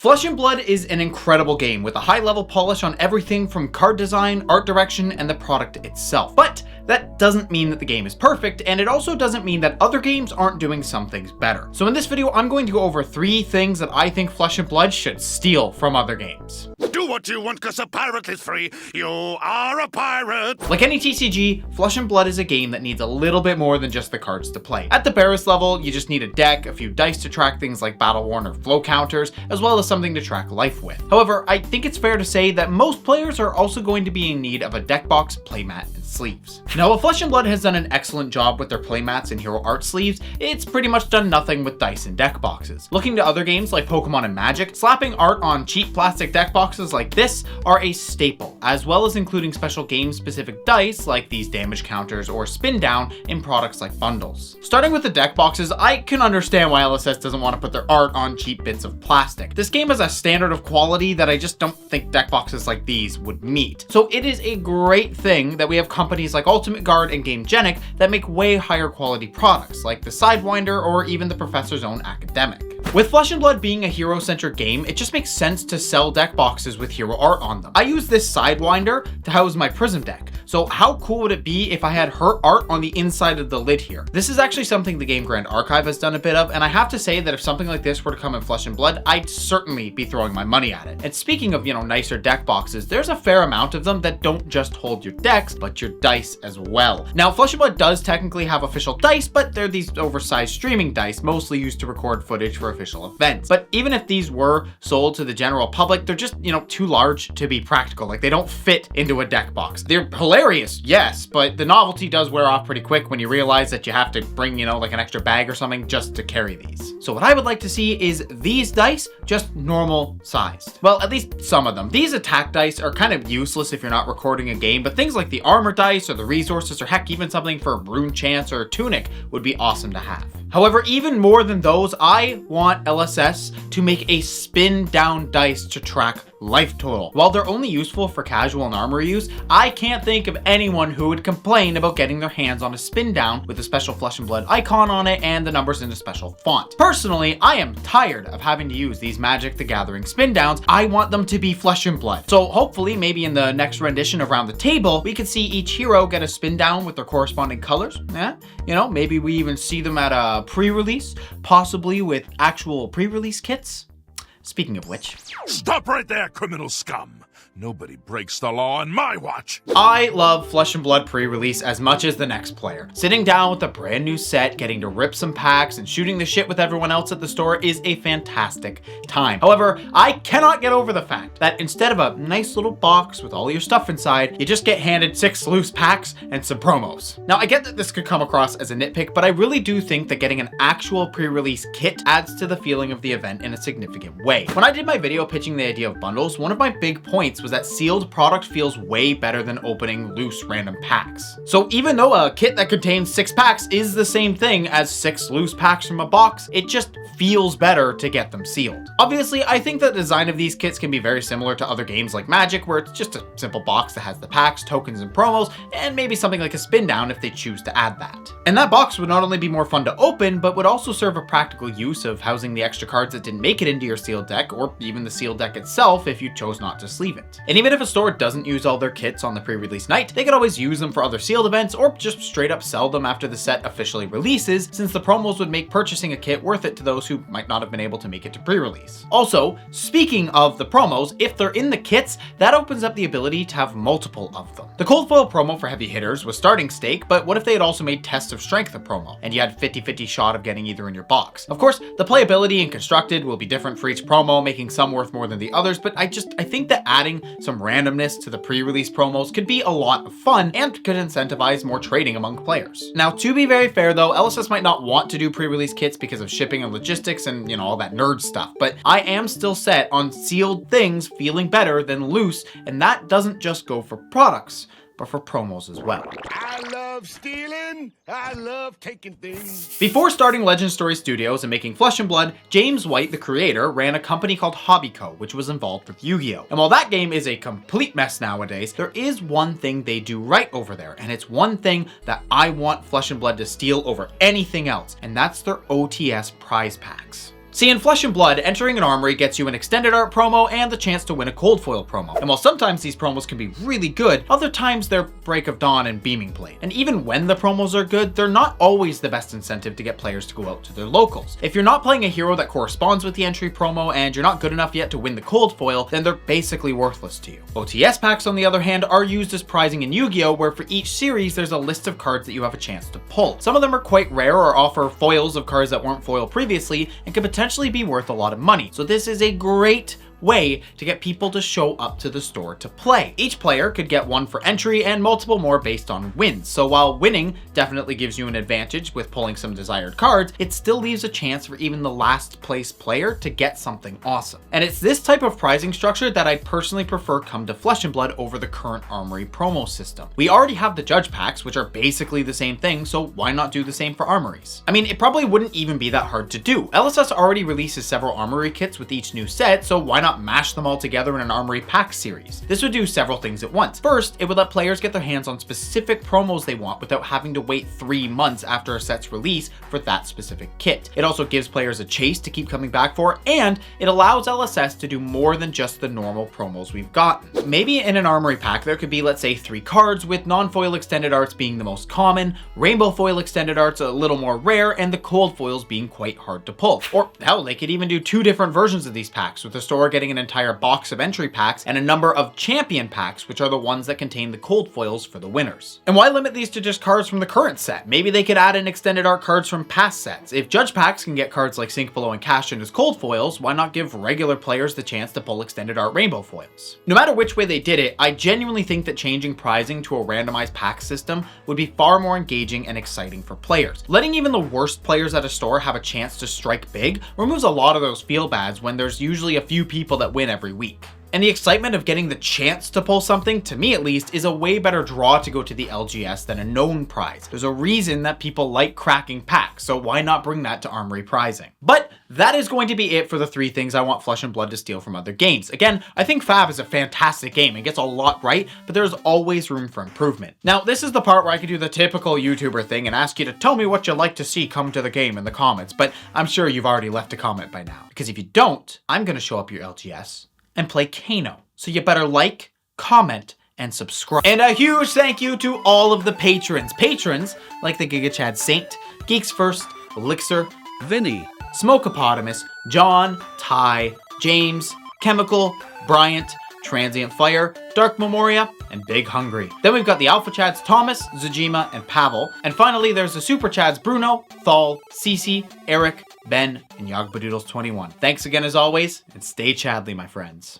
Flesh and Blood is an incredible game with a high level polish on everything from card design, art direction, and the product itself. But that doesn't mean that the game is perfect, and it also doesn't mean that other games aren't doing some things better. So in this video, I'm going to go over 3 things that I think Flesh and Blood should steal from other games. Do what you want, cause a pirate is free. You are a pirate. Like any TCG, Flesh and Blood is a game that needs a little bit more than just the cards to play. At the barest level, you just need a deck, a few dice to track things like battle worn or flow counters, as well as something to track life with. However, I think it's fair to say that most players are also going to be in need of a deck box, playmat, and sleeves. Now, while Flesh and Blood has done an excellent job with their playmats and hero art sleeves, it's pretty much done nothing with dice and deck boxes. Looking to other games like Pokemon and Magic, slapping art on cheap plastic deck boxes like this are a staple, as well as including special game-specific dice like these damage counters or spin down in products like bundles. Starting with the deck boxes, I can understand why LSS doesn't want to put their art on cheap bits of plastic. This game has a standard of quality that I just don't think deck boxes like these would meet. So it is a great thing that we have companies like Ultimate Guard and GameGenic that make way higher quality products like the Sidewinder or even the Professor's Own Academic. With Flesh and Blood being a hero-centric game, it just makes sense to sell deck boxes with hero art on them. I use this Sidewinder to house my Prism deck, so how cool would it be if I had her art on the inside of the lid here? This is actually something the Game Grand Archive has done a bit of, and I have to say that if something like this were to come in Flesh and Blood, I'd certainly be throwing my money at it. And speaking of, nicer deck boxes, there's a fair amount of them that don't just hold your decks, but your dice as well. Now, Flesh and Blood does technically have official dice, but they're these oversized streaming dice, mostly used to record footage for official events. But even if these were sold to the general public, they're just, too large to be practical. Like, they don't fit into a deck box. They're hilarious, yes, but the novelty does wear off pretty quick when you realize that you have to bring, like an extra bag or something just to carry these. So what I would like to see is these dice just normal sized. Well, at least some of them. These attack dice are kind of useless if you're not recording a game, but things like the armor dice or the resources or heck, even something for a rune chance or a tunic would be awesome to have. However, even more than those, I want LSS to make a spin down dice to track life total. While they're only useful for casual and armor use, I can't think of anyone who would complain about getting their hands on a spin down with a special Flesh and Blood icon on it and the numbers in a special font. Personally, I am tired of having to use these Magic the Gathering spin downs. I want them to be Flesh and Blood. So hopefully, maybe in the next rendition of Round the Table, we could see each hero get a spin down with their corresponding colors. Maybe we even see them at a pre-release, possibly with actual pre-release kits. Speaking of which... Stop right there, criminal scum. Nobody breaks the law on my watch. I love Flesh and Blood pre-release as much as the next player. Sitting down with a brand new set, getting to rip some packs, and shooting the shit with everyone else at the store is a fantastic time. However, I cannot get over the fact that instead of a nice little box with all your stuff inside, you just get handed 6 loose packs and some promos. Now, I get that this could come across as a nitpick, but I really do think that getting an actual pre-release kit adds to the feeling of the event in a significant way. When I did my video pitching the idea of bundles, one of my big points was that sealed product feels way better than opening loose random packs. So even though a kit that contains 6 packs is the same thing as 6 loose packs from a box, it just feels better to get them sealed. Obviously, I think the design of these kits can be very similar to other games like Magic, where it's just a simple box that has the packs, tokens, and promos, and maybe something like a spin down if they choose to add that. And that box would not only be more fun to open, but would also serve a practical use of housing the extra cards that didn't make it into your sealed deck, or even the sealed deck itself if you chose not to sleeve it. And even if a store doesn't use all their kits on the pre-release night, they could always use them for other sealed events or just straight up sell them after the set officially releases, since the promos would make purchasing a kit worth it to those who might not have been able to make it to pre-release. Also, speaking of the promos, if they're in the kits, that opens up the ability to have multiple of them. The cold foil promo for heavy hitters was starting stake, but what if they had also made Test of Strength a promo, and you had 50-50 shot of getting either in your box? Of course, the playability and constructed will be different for each promo, making some worth more than the others, but I think that adding some randomness to the pre-release promos could be a lot of fun and could incentivize more trading among players. Now, to be very fair though, LSS might not want to do pre-release kits because of shipping and logistics and all that nerd stuff, but I am still set on sealed things feeling better than loose, and that doesn't just go for products, but for promos as well. I love stealing. I love taking things. Before starting Legend Story Studios and making Flesh and Blood, James White, the creator, ran a company called Hobbyco, which was involved with Yu-Gi-Oh! And while that game is a complete mess nowadays, there is one thing they do right over there, and it's one thing that I want Flesh and Blood to steal over anything else, and that's their OTS prize packs. See, in Flesh and Blood, entering an armory gets you an extended art promo and the chance to win a cold foil promo. And while sometimes these promos can be really good, other times they're Break of Dawn and Beaming Blade. And even when the promos are good, they're not always the best incentive to get players to go out to their locals. If you're not playing a hero that corresponds with the entry promo and you're not good enough yet to win the cold foil, then they're basically worthless to you. OTS packs, on the other hand, are used as prizing in Yu-Gi-Oh! Where for each series there's a list of cards that you have a chance to pull. Some of them are quite rare or offer foils of cards that weren't foil previously and could potentially be worth a lot of money. So this is a great way to get people to show up to the store to play. Each player could get one for entry and multiple more based on wins. So while winning definitely gives you an advantage with pulling some desired cards, it still leaves a chance for even the last place player to get something awesome. And it's this type of prizing structure that I personally prefer come to Flesh and Blood over the current Armory promo system. We already have the Judge packs, which are basically the same thing, so why not do the same for Armories? I mean, it probably wouldn't even be that hard to do. LSS already releases several Armory kits with each new set, so why not mash them all together in an Armory pack series? This would do several things at once. First, it would let players get their hands on specific promos they want without having to wait 3 months after a set's release for that specific kit. It also gives players a chase to keep coming back for, and it allows LSS to do more than just the normal promos we've gotten. Maybe in an Armory pack there could be, let's say, 3 cards, with non-foil extended arts being the most common, rainbow foil extended arts a little more rare, and the cold foils being quite hard to pull. Or hell, they could even do 2 different versions of these packs, with the store getting an entire box of entry packs and a number of champion packs, which are the ones that contain the cold foils for the winners. And why limit these to just cards from the current set? Maybe they could add in extended art cards from past sets. If Judge packs can get cards like Sink Below and Cash In as cold foils, why not give regular players the chance to pull extended art rainbow foils? No matter which way they did it, I genuinely think that changing prizing to a randomized pack system would be far more engaging and exciting for players. Letting even the worst players at a store have a chance to strike big removes a lot of those feel bads when there's usually a few people that win every week. And the excitement of getting the chance to pull something, to me at least, is a way better draw to go to the LGS than a known prize. There's a reason that people like cracking packs, so why not bring that to Armory prizing? But that is going to be it for the 3 things I want Flesh and Blood to steal from other games. Again, I think Fab is a fantastic game and gets a lot right, but there's always room for improvement. Now, this is the part where I could do the typical YouTuber thing and ask you to tell me what you'd like to see come to the game in the comments, but I'm sure you've already left a comment by now. Because if you don't, I'm going to show up your LGS and play Kano. So you better like, comment, and subscribe. And a huge thank you to all of the patrons. Patrons like the GigaChad Saint, Geeks First, Elixir, Vinny, Smokeopotamus, John, Ty, James, Chemical, Bryant, Transient Fire, Dark Memoria, and Big Hungry. Then we've got the Alpha Chads Thomas, Zajima, and Pavel. And finally, there's the Super Chads Bruno, Thal, Cece, Eric, Ben, and Yogbadoodles21. Thanks again as always, and stay Chadly, my friends.